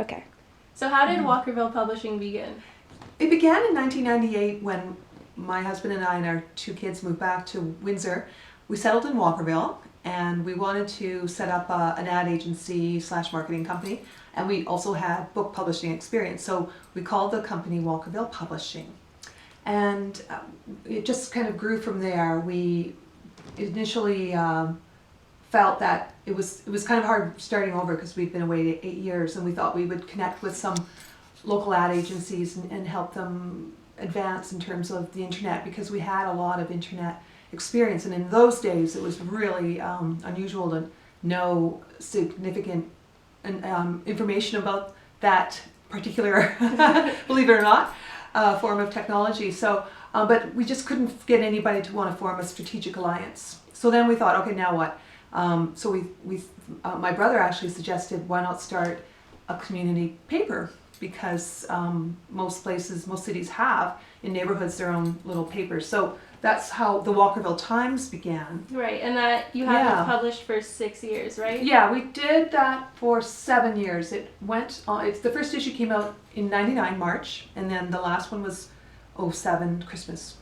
Okay. So how did Walkerville Publishing begin? It began in 1998 when my husband and I and our 2 kids moved back to Windsor. We settled in Walkerville and we wanted to set up an ad agency / marketing company, and we also had book publishing experience. So we called the company Walkerville Publishing, and it just kind of grew from there. We initially felt that it was kind of hard starting over because we'd been away 8 years, and we thought we would connect with some local ad agencies and help them advance in terms of the internet, because we had a lot of internet experience, and in those days it was really unusual to know significant information about that particular, believe it or not, form of technology. So, but we just couldn't get anybody to want to form a strategic alliance. So then we thought, okay, now what? So my brother actually suggested, why not start a community paper? Because most cities have in neighborhoods their own little papers. So that's how the Walkerville Times began. Right, and that you have it published for 6 years, right? Yeah, we did that for 7 years. It went on, the first issue came out in '99 March, and then the last one was '07 Christmas.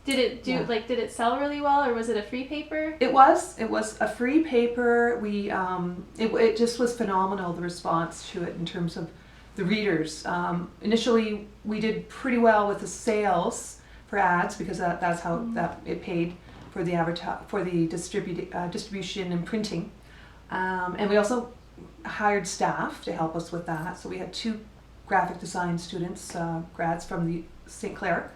Did it did it sell really well, or was it a free paper? It was a free paper. We it just was phenomenal, the response to it in terms of the readers. Initially we did pretty well with the sales for ads, because that's how it paid for the distribution and printing, and we also hired staff to help us with that. So we had 2 graphic design students, grads from the St. Clair,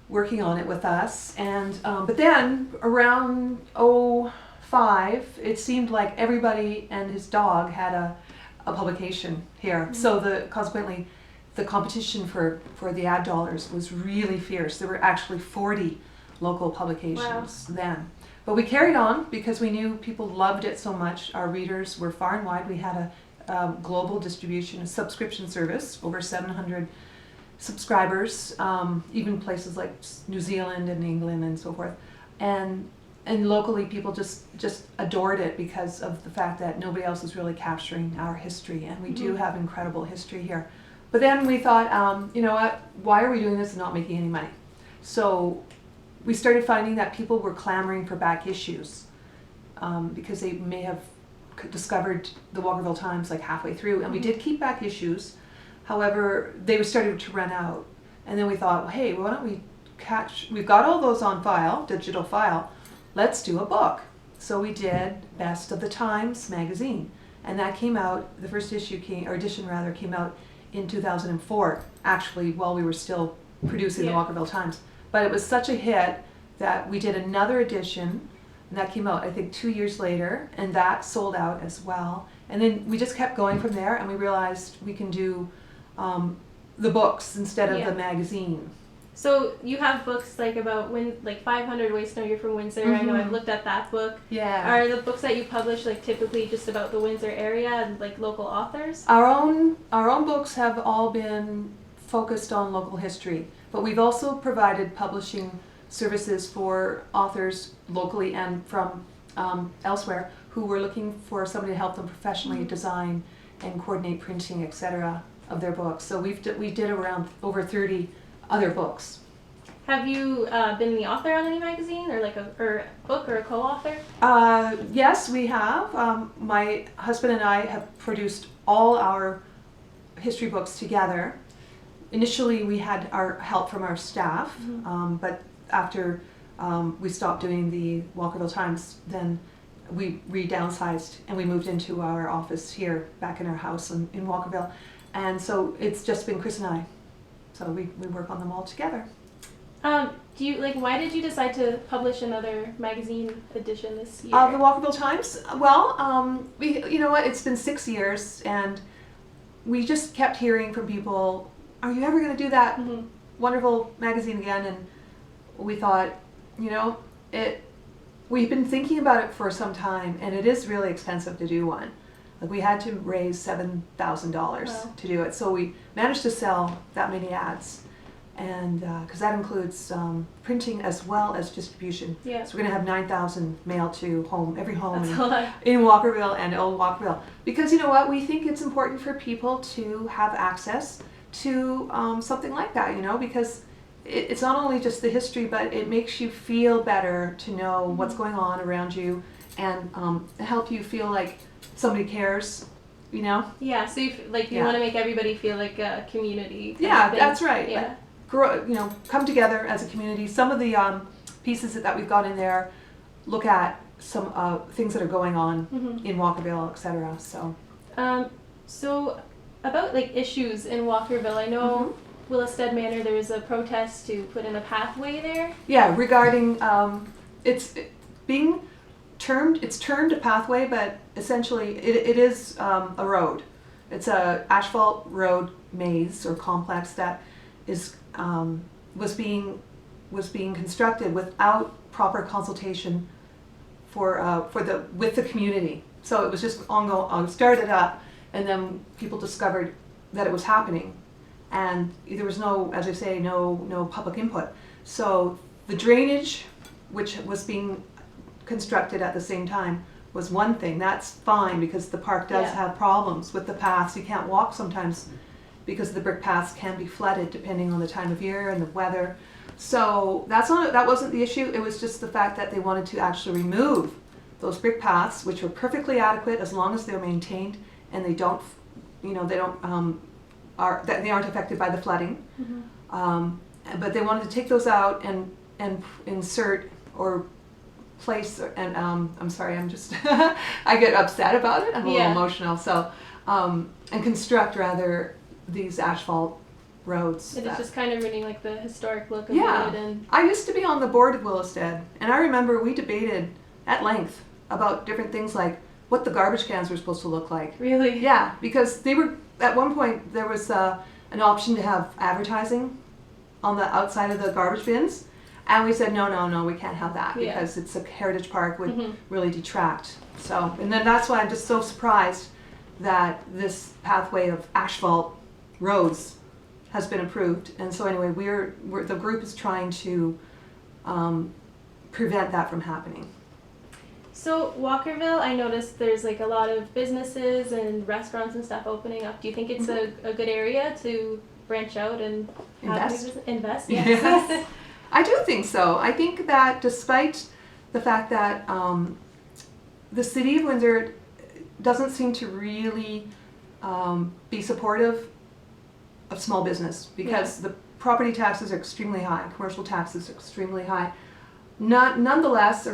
working on it with us. And but then around '05, it seemed like everybody and his dog had a publication here. So consequently the competition for the ad dollars was really fierce. There were actually 40 local publications then. But we carried on because we knew people loved it so much. Our readers were far and wide. We had a global distribution, a subscription service, over 700 subscribers, even places like New Zealand and England and so forth. And locally people just adored it because of the fact that nobody else is really capturing our history, and we do have incredible history here. But then we thought, you know what, why are we doing this and not making any money? So we started finding that people were clamoring for back issues, because they may have discovered the Walkerville Times like halfway through, and we did keep back issues. However, they were starting to run out. And then we thought, well, hey, why don't we've got all those on file, digital file, let's do a book. So we did Best of the Times magazine, and that came out, the first edition came out in 2004, actually, while we were still producing the Walkerville Times. But it was such a hit that we did another edition, and that came out, I think, 2 years later, and that sold out as well. And then we just kept going from there, and we realized we can do the books instead of the magazine. So you have books like about 500 Ways to Know You're from Windsor. I know I've looked at that book. Yeah. Are the books that you publish like typically just about the Windsor area and like local authors? Our own books have all been focused on local history, but we've also provided publishing services for authors locally and from elsewhere who were looking for somebody to help them professionally design and coordinate printing, etc., of their books. So we did around over 30 other books. Have you been the author on any magazine, or like a book, or a co-author? Yes, we have. My husband and I have produced all our history books together. Initially, we had our help from our staff, but after we stopped doing the Walkerville Times, then we downsized and we moved into our office here, back in our house in Walkerville. And so it's just been Chris and I. So we work on them all together. Why did you decide to publish another magazine edition this year? The Walkerville Times? Well, you know what, it's been 6 years, and we just kept hearing from people, are you ever going to do that wonderful magazine again? And we thought, you know, we've been thinking about it for some time, and it is really expensive to do one. Like, we had to raise $7,000 to do it, so we managed to sell that many ads. and because that includes printing as well as distribution. Yeah. So we're going to have 9,000 mail to every home That's a lot. in Walkerville and Old Walkerville. Because you know what, we think it's important for people to have access to something like that, you know, because it's not only just the history, but it makes you feel better to know what's going on around you, and help you feel like somebody cares, you know? Yeah, so you Yeah. want to make everybody feel like a community. Yeah, that's right. Yeah. Like, you know, come together as a community. Some of the pieces that we've got in there look at some things that are going on in Walkerville, etc. So about like issues in Walkerville, I know Willestead Manor, there was a protest to put in a pathway there. Yeah, regarding it's termed a pathway, but essentially it is a road. It's a asphalt road maze or complex that is was being constructed without proper consultation with the community. So it was just started up, and then people discovered that it was happening, and there was no, as I say, no public input. So the drainage, which was being constructed at the same time, was one thing. That's fine because the park does have problems with the paths. You can't walk sometimes because the brick paths can be flooded depending on the time of year and the weather. So that wasn't the issue. It was just the fact that they wanted to actually remove those brick paths, which were perfectly adequate as long as they're maintained and they aren't affected by the flooding. But they wanted to take those out and insert or place, and I'm sorry, I'm just I get upset about it. I'm a little emotional. So and construct rather these asphalt roads. It's just kind of ruining like the historic look of it. And I used to be on the board of Willestead, and I remember we debated at length about different things like what the garbage cans were supposed to look like. Really? Yeah, because they were, at one point there was an option to have advertising on the outside of the garbage bins, and we said no, we can't have that because it's a heritage park, would really detract. So, and then that's why I'm just so surprised that this pathway of asphalt roads has been approved. And so anyway, the group is trying to prevent that from happening. So Walkerville, I noticed there's like a lot of businesses and restaurants and stuff opening up. Do you think it's a good area to branch out and invest? Yes. I do think so. I think that despite the fact that the city of Windsor doesn't seem to really be supportive of small business, because the property taxes are extremely high, commercial taxes are extremely high. Nevertheless,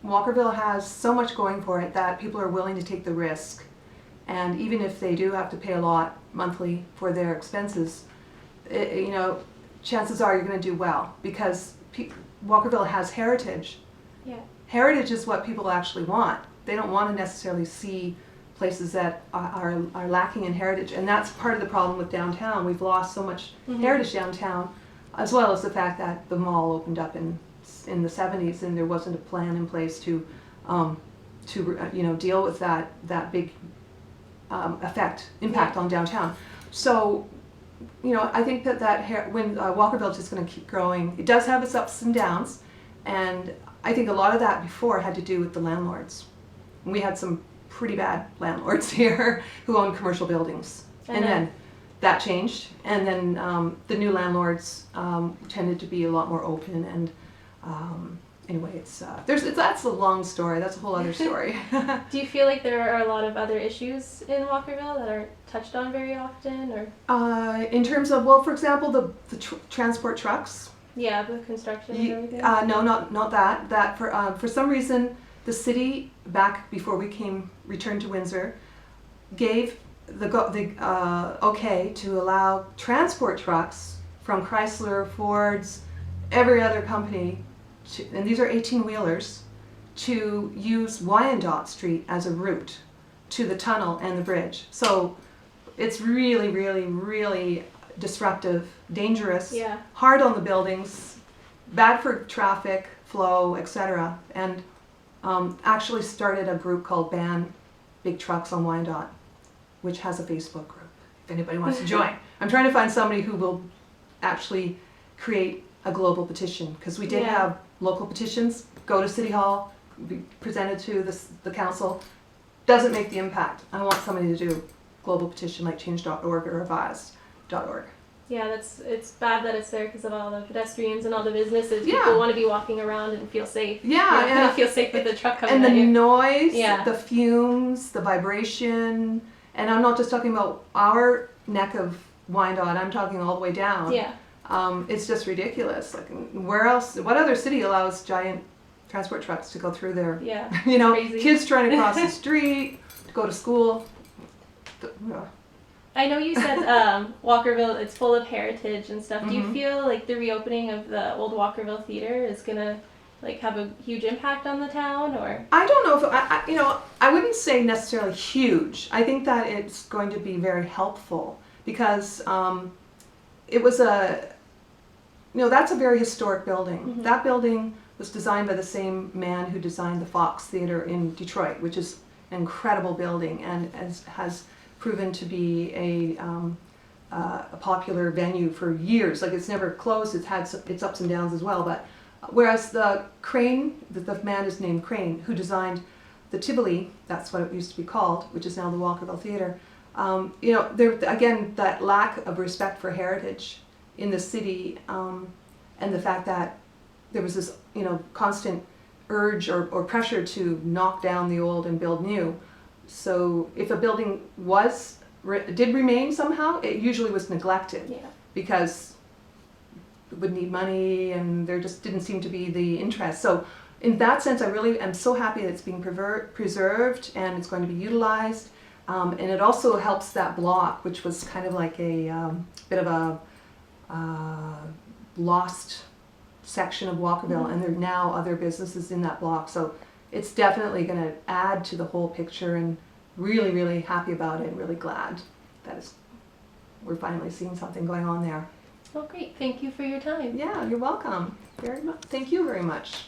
Walkerville has so much going for it that people are willing to take the risk. And even if they do have to pay a lot monthly for their expenses, chances are you're going to do well, because Walkerville has heritage. Yeah. Heritage is what people actually want. They don't want to necessarily see places that are lacking in heritage, and that's part of the problem with downtown. We've lost so much heritage downtown, as well as the fact that the mall opened up in the 70s, and there wasn't a plan in place to deal with that big impact on downtown. So, I think when Walkerville is just going to keep growing, it does have its ups and downs, and I think a lot of that before had to do with the landlords. We had some pretty bad landlords here who owned commercial buildings, and then that changed, and then the new landlords tended to be a lot more open, and anyway, that's a long story. That's a whole other story. Do you feel like there are a lot of other issues in Walkerville that aren't touched on very often, or? In terms of, well, for example, the transport trucks. Yeah, the construction and everything. No, not that. That for some reason, the city, back before we returned to Windsor, gave the okay to allow transport trucks from Chrysler, Ford's, every other company, and these are 18-wheelers, to use Wyandotte Street as a route to the tunnel and the bridge. So it's really, really, really disruptive, dangerous, hard on the buildings, bad for traffic flow, etc. And actually started a group called Ban Big Trucks on Wyandotte, which has a Facebook group if anybody wants to join. I'm trying to find somebody who will actually create a global petition, because we did Yeah. have local petitions go to City Hall, be presented to the council. Doesn't make the impact. I want somebody to do global petition like change.org or revised.org. Yeah, it's bad that it's there because of all the pedestrians and all the businesses. Yeah. People want to be walking around and feel safe. Yeah, You're not and gonna feel safe with the truck coming and the at you. noise, Yeah. the fumes, the vibration, and I'm not just talking about our neck of Wyandotte. I'm talking all the way down. Yeah. It's just ridiculous. Like, where else? What other city allows giant transport trucks to go through there? Yeah. You know, Crazy. kids trying to cross the street to go to school. I know you said Walkerville, it's full of heritage and stuff. Do you Mhm. feel like the reopening of the old Walkerville Theater is gonna like have a huge impact on the town, or? I don't know if you know, I wouldn't say necessarily huge. I think that it's going to be very helpful because it was that's a very historic building. Mhm. That building was designed by the same man who designed the Fox Theater in Detroit, which is an incredible building and has proven to be a popular venue for years. Like, it's never closed. It's had its ups and downs as well. But whereas the man is named Crane, who designed the Tivoli, that's what it used to be called, which is now the Walkerville Theater. There again, that lack of respect for heritage in the city, and the fact that there was this constant urge or pressure to knock down the old and build new. So if a building did remain somehow, it usually was neglected. Yeah. Because it would need money and there just didn't seem to be the interest. So in that sense, I really am so happy that it's being preserved and it's going to be utilized. And it also helps that block, which was kind of like a bit of a lost section of Walkerville, and there are now other businesses in that block. So it's definitely going to add to the whole picture, and really, really happy about it and really glad that we're finally seeing something going on there. Well, great. Thank you for your time. Yeah, you're welcome. Very much. Thank you very much.